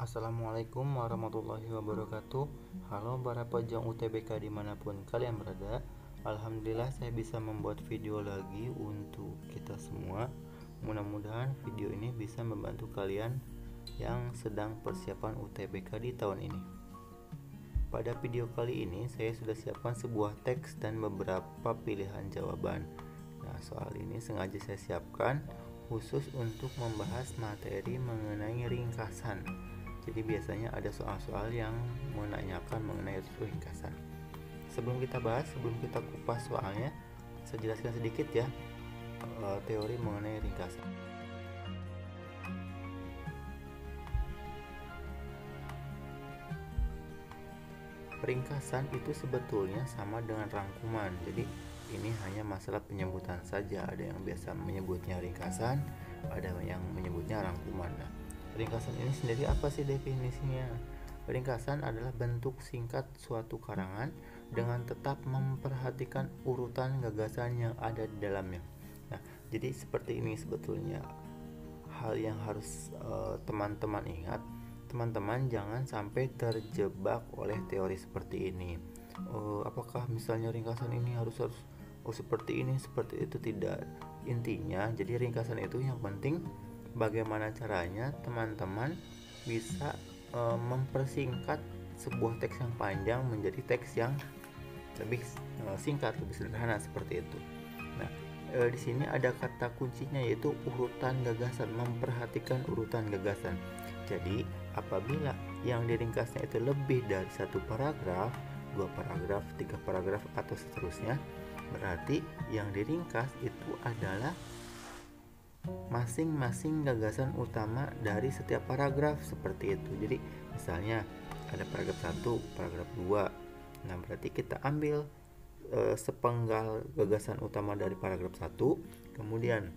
Assalamualaikum warahmatullahi wabarakatuh. Halo para pejuang UTBK dimanapun kalian berada. Alhamdulillah saya bisa membuat video lagi untuk kita semua. Mudah-mudahan video ini bisa membantu kalian yang sedang persiapan UTBK di tahun ini. Pada video kali ini saya sudah siapkan sebuah teks dan beberapa pilihan jawaban. Nah, soal ini sengaja saya siapkan khusus untuk membahas materi mengenai ringkasan. Jadi biasanya ada soal-soal yang menanyakan mengenai ringkasan. Sebelum kita bahas, sebelum kita kupas soalnya, saya jelaskan sedikit ya teori mengenai ringkasan. Ringkasan itu sebetulnya sama dengan rangkuman. Jadi ini hanya masalah penyebutan saja. Ada yang biasa menyebutnya ringkasan, ada yang menyebutnya rangkuman. Nah, ringkasan ini sendiri apa sih definisinya? Ringkasan adalah bentuk singkat suatu karangan dengan tetap memperhatikan urutan gagasan yang ada di dalamnya. Nah, jadi seperti ini sebetulnya hal yang harus teman-teman ingat. Teman-teman jangan sampai terjebak oleh teori seperti ini. Apakah misalnya ringkasan ini harus seperti ini, seperti itu? Tidak. Intinya, jadi ringkasan itu yang penting bagaimana caranya teman-teman bisa mempersingkat sebuah teks yang panjang menjadi teks yang lebih singkat, lebih sederhana seperti itu. Nah, di sini ada kata kuncinya yaitu urutan gagasan, memperhatikan urutan gagasan. Jadi, apabila yang diringkasnya itu lebih dari satu paragraf, 2 paragraf, 3 paragraf atau seterusnya, berarti yang diringkas itu adalah masing-masing gagasan utama dari setiap paragraf seperti itu. Jadi misalnya ada paragraf 1, paragraf 2. Nah, berarti kita ambil sepenggal gagasan utama dari paragraf 1, kemudian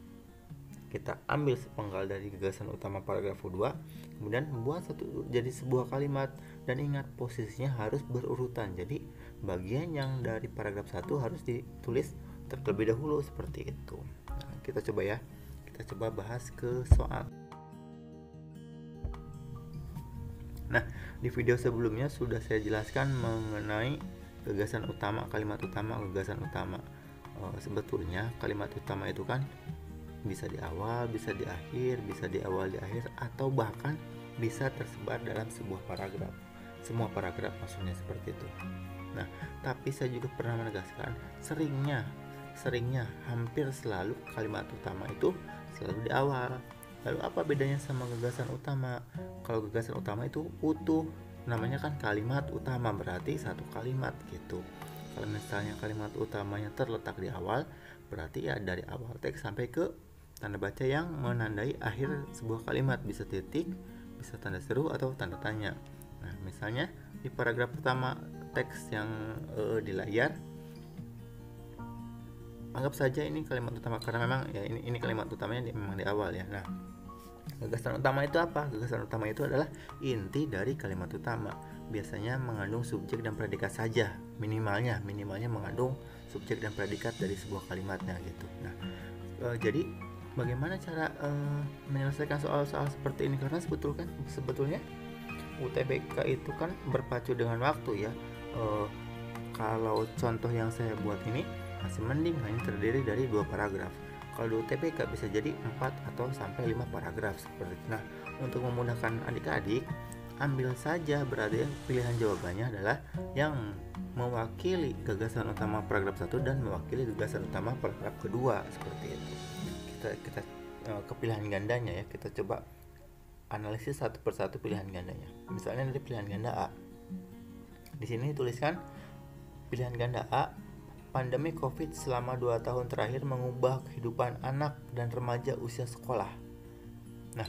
kita ambil sepenggal dari gagasan utama paragraf 2, kemudian buat satu jadi sebuah kalimat, dan ingat posisinya harus berurutan. Jadi bagian yang dari paragraf 1 harus ditulis terlebih dahulu seperti itu. Nah, kita coba ya. Kita coba bahas ke soal. Nah, di video sebelumnya sudah saya jelaskan mengenai gagasan utama, kalimat utama, gagasan utama. Sebetulnya kalimat utama itu kan bisa di awal, bisa di akhir, bisa di awal, di akhir, atau bahkan bisa tersebar dalam sebuah paragraf. Semua paragraf maksudnya seperti itu. Nah, tapi saya juga pernah menegaskan seringnya hampir selalu kalimat utama itu selalu di awal. Lalu apa bedanya sama gagasan utama? Kalau gagasan utama itu utuh, namanya kan kalimat utama, berarti satu kalimat gitu. Kalau misalnya kalimat utamanya terletak di awal, berarti ya dari awal teks sampai ke tanda baca yang menandai akhir sebuah kalimat, bisa titik, bisa tanda seru atau tanda tanya. Nah, misalnya di paragraf pertama teks yang di layar, anggap saja ini kalimat utama karena memang ya ini kalimat utamanya memang di awal ya. Nah, gagasan utama itu apa? Gagasan utama itu adalah inti dari kalimat utama. Biasanya mengandung subjek dan predikat saja, minimalnya mengandung subjek dan predikat dari sebuah kalimatnya gitu. Nah, jadi bagaimana cara menyelesaikan soal-soal seperti ini? Karena sebetulnya UTBK itu kan berpacu dengan waktu ya. Kalau contoh yang saya buat ini masih mending hanya terdiri dari 2 paragraf. Kalau di UTBK bisa jadi 4 atau sampai 5 paragraf seperti itu. Nah, untuk memudahkan adik-adik, ambil saja berarti pilihan jawabannya adalah yang mewakili gagasan utama paragraf 1 dan mewakili gagasan utama paragraf kedua seperti itu. Kita ke pilihan gandanya ya, kita coba analisis satu persatu pilihan gandanya. Misalnya dari pilihan ganda A. Di sini tuliskan pilihan ganda A, pandemi Covid selama 2 tahun terakhir mengubah kehidupan anak dan remaja usia sekolah. Nah,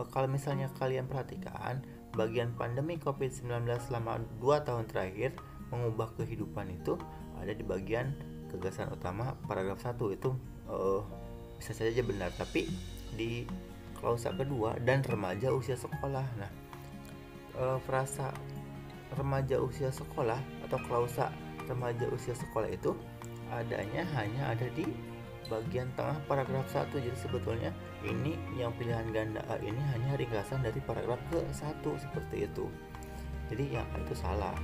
kalau misalnya kalian perhatikan bagian pandemi Covid-19 selama 2 tahun terakhir mengubah kehidupan itu ada di bagian gagasan utama paragraf 1 itu bisa saja benar, tapi di klausa kedua dan remaja usia sekolah. Nah, frasa remaja usia sekolah atau klausa remaja usia sekolah itu adanya hanya ada di bagian tengah paragraf 1. Jadi sebetulnya ini yang pilihan ganda A ini hanya ringkasan dari paragraf ke-1 seperti itu. Jadi yang A itu salah.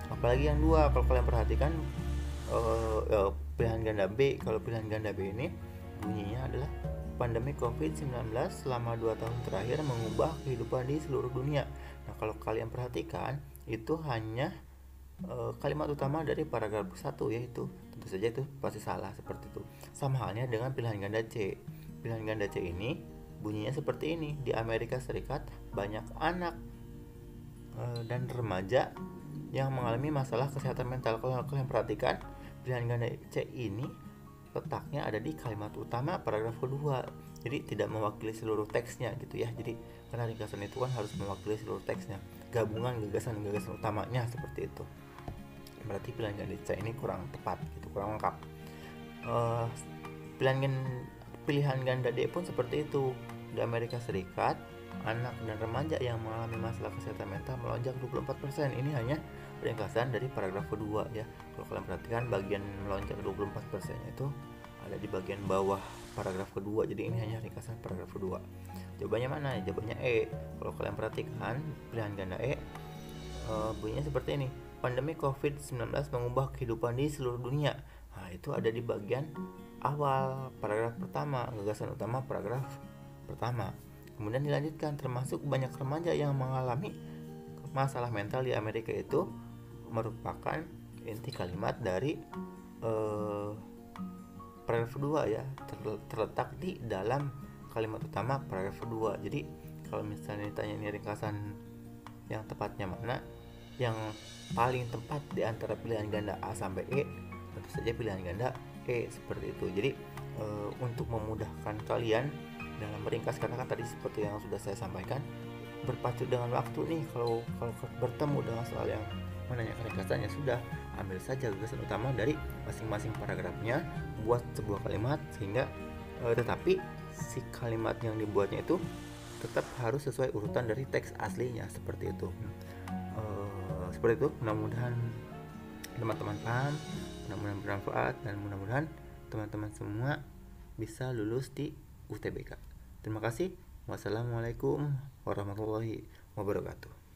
Apalagi yang 2, kalau kalian perhatikan pilihan ganda B. Kalau pilihan ganda B ini bunyinya adalah pandemi COVID-19 selama 2 tahun terakhir mengubah kehidupan di seluruh dunia. Nah, kalau kalian perhatikan itu hanya kalimat utama dari paragraf 1, yaitu tentu saja itu pasti salah seperti itu. Sama halnya dengan pilihan ganda C. Pilihan ganda C ini bunyinya seperti ini. Di Amerika Serikat banyak anak dan remaja yang mengalami masalah kesehatan mental. Kalau kalian perhatikan, pilihan ganda C ini letaknya ada di kalimat utama paragraf kedua. Jadi tidak mewakili seluruh teksnya gitu ya. Jadi karena ringkasan itu kan harus mewakili seluruh teksnya, gabungan gagasan-gagasan utamanya seperti itu. Berarti pilihan ganda C ini kurang tepat gitu, kurang lengkap. Pilihan ganda D pun seperti itu. Di Amerika Serikat, anak dan remaja yang mengalami masalah kesehatan mental melonjak 24%. Ini hanya ringkasan dari paragraf kedua ya. Kalau kalian perhatikan, bagian melonjak 24% itu ada di bagian bawah paragraf kedua. Jadi ini hanya ringkasan paragraf kedua. Jawabannya mana? Jawabannya E. Kalau kalian perhatikan pilihan ganda E, bunyinya seperti ini. Pandemi COVID-19 mengubah kehidupan di seluruh dunia. Nah, itu ada di bagian awal paragraf pertama, gagasan utama paragraf pertama. Kemudian dilanjutkan, termasuk banyak remaja yang mengalami masalah mental di Amerika itu merupakan inti kalimat dari paragraf kedua ya, terletak di dalam kalimat utama paragraf kedua. Jadi kalau misalnya ditanya ini ringkasan yang tepatnya mana, yang paling tepat di antara pilihan ganda A sampai E, tentu saja pilihan ganda E seperti itu. Jadi untuk memudahkan kalian dalam meringkas, karena kan tadi seperti yang sudah saya sampaikan, berpacu dengan waktu nih, kalau bertemu dengan soal yang menanyakan ringkasannya, sudah ambil saja gagasan utama dari masing-masing paragrafnya, buat sebuah kalimat, sehingga tetapi si kalimat yang dibuatnya itu tetap harus sesuai urutan dari teks aslinya seperti itu. Seperti itu, mudah-mudahan teman-teman paham, mudah-mudahan bermanfaat, dan mudah-mudahan teman-teman semua bisa lulus di UTBK. Terima kasih. Wassalamualaikum warahmatullahi wabarakatuh.